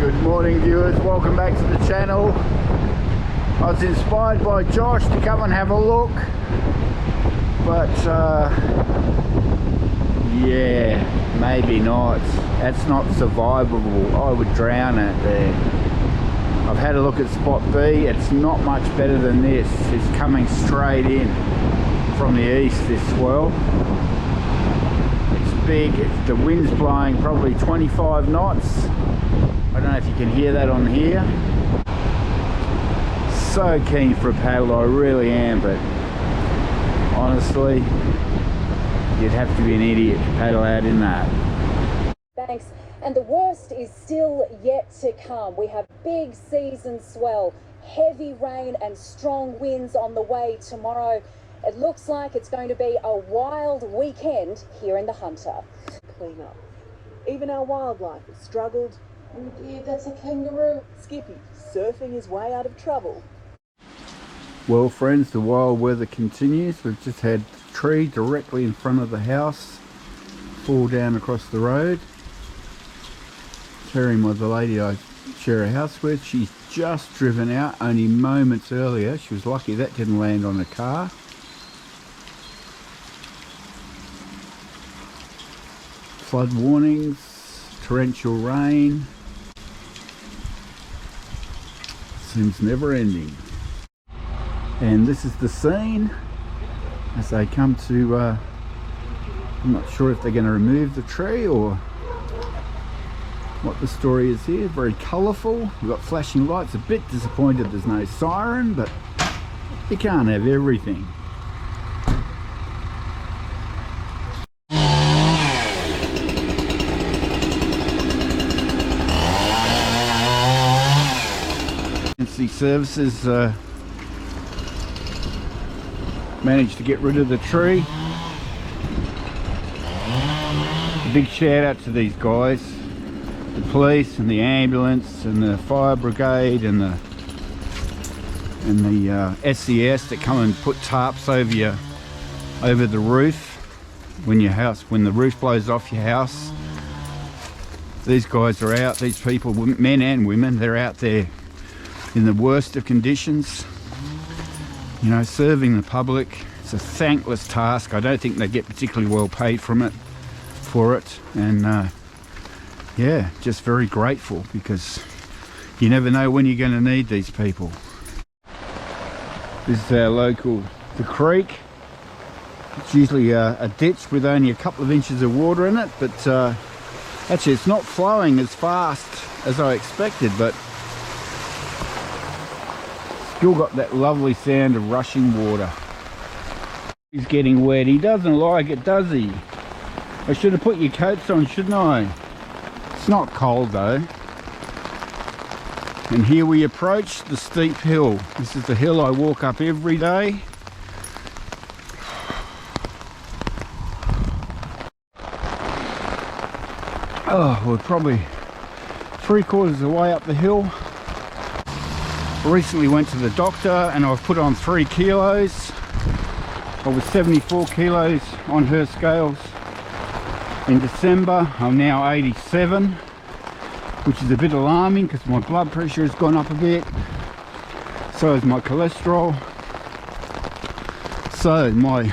Good morning, viewers, welcome back to the channel. I was inspired by Josh to come and have a look, but yeah, maybe not. That's not survivable. I would drown out there. I've had a look at spot B. It's not much better than this. It's coming straight in from the east, this swell. It's big. The wind's blowing probably 25 knots. I don't know if you can hear that on here. So keen for a paddle, I really am, but honestly, you'd have to be an idiot to paddle out in that. Thanks. And the worst is still yet to come. We have big seas and swell, heavy rain and strong winds on the way tomorrow. It looks like it's going to be a wild weekend here in the Hunter. Clean up. Even our wildlife has struggled. Oh dear, that's a kangaroo. Skippy, surfing his way out of trouble. Well friends, the wild weather continues. We've just had a tree directly in front of the house fall down across the road. Terry, the lady I share a house with, she's just driven out only moments earlier. She was lucky that didn't land on a car. Flood warnings, torrential rain. Seems never ending. And this is the scene as they come to, I'm not sure if they're going to remove the tree or what the story is here. Very colourful. We've got flashing lights. A bit disappointed there's no siren, but you can't have everything. Emergency services managed to get rid of the tree. A big shout out to these guys, the police and the ambulance and the fire brigade and the SES that come and put tarps over the roof when the roof blows off your house. These guys are out. These people, men and women, they're out there in the worst of conditions, you know, serving the public. It's a thankless task. I don't think they get particularly well paid for it, and yeah, just very grateful, because you never know when you're going to need these people. This is our local, the creek. It's usually a ditch with only a couple of inches of water in it, but actually it's not flowing as fast as I expected, but still got that lovely sound of rushing water. He's getting wet. He doesn't like it, does he? I should have put your coats on, shouldn't I? It's not cold though. And here we approach the steep hill. This is the hill I walk up every day. Oh, we're probably 3/4 of the way up the hill. Recently went to the doctor and I've put on 3 kilos. I was 74 kilos on her scales in December. I'm now 87, which is a bit alarming because my blood pressure has gone up a bit. So has my cholesterol. So my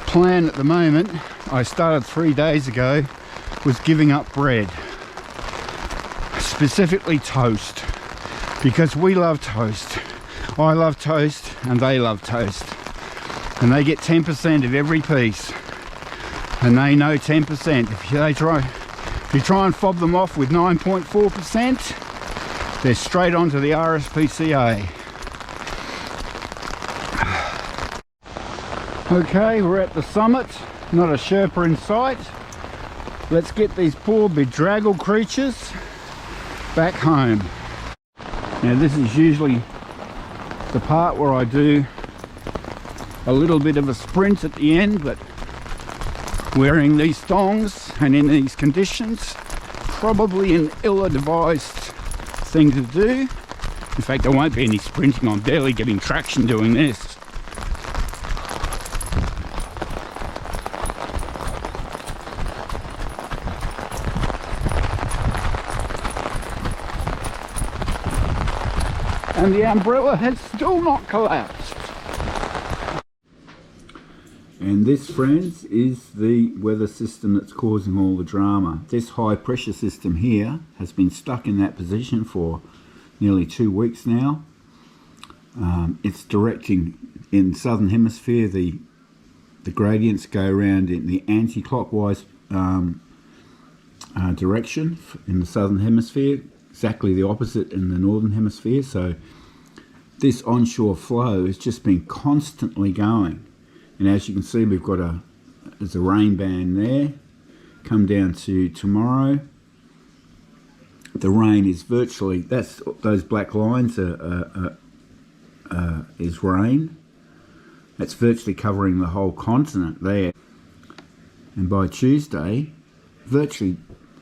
plan at the moment, I started 3 days ago, was giving up bread. Specifically toast. Because we love toast. I love toast and they love toast. And they get 10% of every piece. And they know 10%. If you try and fob them off with 9.4%, they're straight onto the RSPCA. Okay, we're at the summit. Not a Sherpa in sight. Let's get these poor bedraggled creatures back home. Now this is usually the part where I do a little bit of a sprint at the end, but wearing these thongs and in these conditions, probably an ill-advised thing to do. In fact, there won't be any sprinting. I'm barely getting traction doing this. And the umbrella has still not collapsed. And this, friends, is the weather system that's causing all the drama. This high pressure system here has been stuck in that position for nearly 2 weeks now. It's directing in the southern hemisphere. The gradients go around in the anti-clockwise direction in the southern hemisphere, exactly the opposite in the northern hemisphere. So this onshore flow has just been constantly going. And as you can see, we've got there's a rain band there. Come down to tomorrow. The rain is virtually, those black lines is rain. That's virtually covering the whole continent there. And by Tuesday, virtually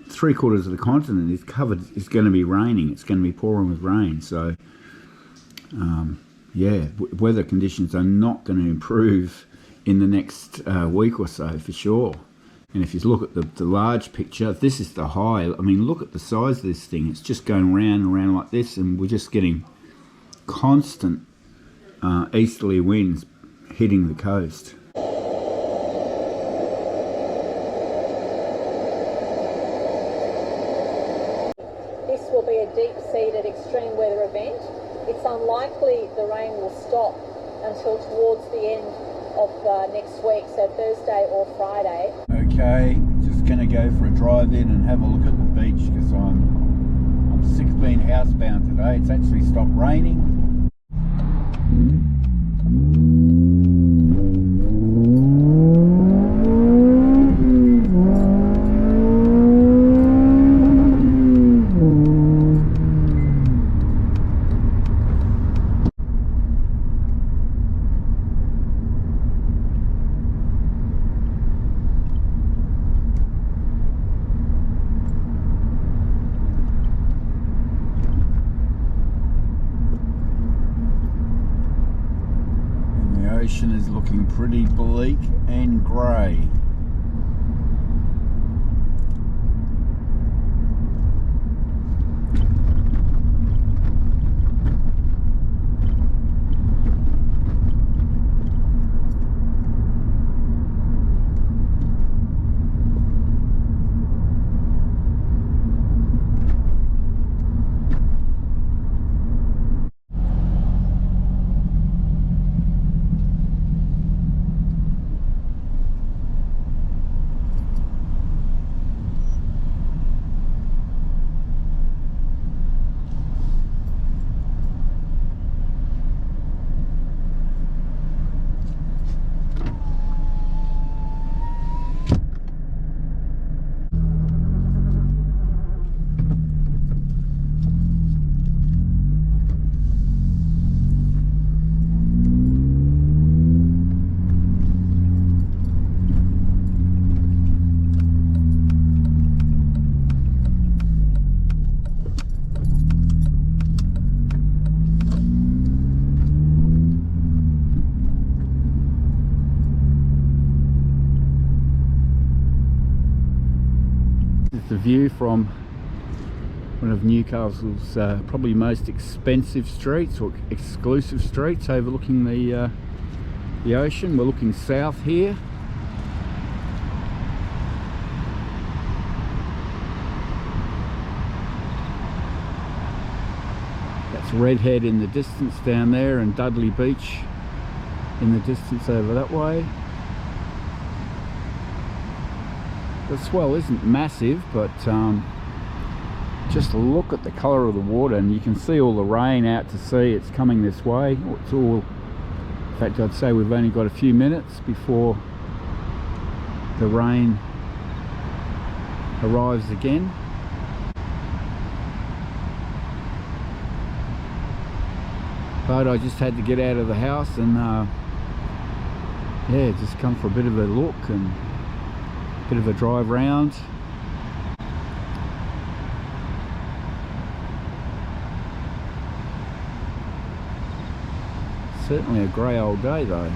3/4 of the continent is covered. It's going to be raining. It's going to be pouring with rain. So, yeah, weather conditions are not going to improve in the next week or so for sure. And if you look at the large picture, this is the high. I mean, look at the size of this thing. It's just going round and round like this, and we're just getting constant easterly winds hitting the coast. This will be a deep-seated extreme weather event. It's unlikely the rain will stop until towards the end of next week, so Thursday or Friday. Okay, just going to go for a drive in and have a look at the beach because I'm sick of being housebound today. It's actually stopped raining. The ocean is looking pretty bleak and grey. The view from one of Newcastle's probably most expensive streets or exclusive streets, overlooking the ocean. We're looking south here. That's Redhead in the distance down there, and Dudley Beach in the distance over that way. The swell isn't massive, but just look at the colour of the water, and you can see all the rain out to sea. It's coming this way. It's all, in fact, I'd say we've only got a few minutes before the rain arrives again. But I just had to get out of the house and yeah, just come for a bit of a look and bit of a drive round. Certainly a grey old day though.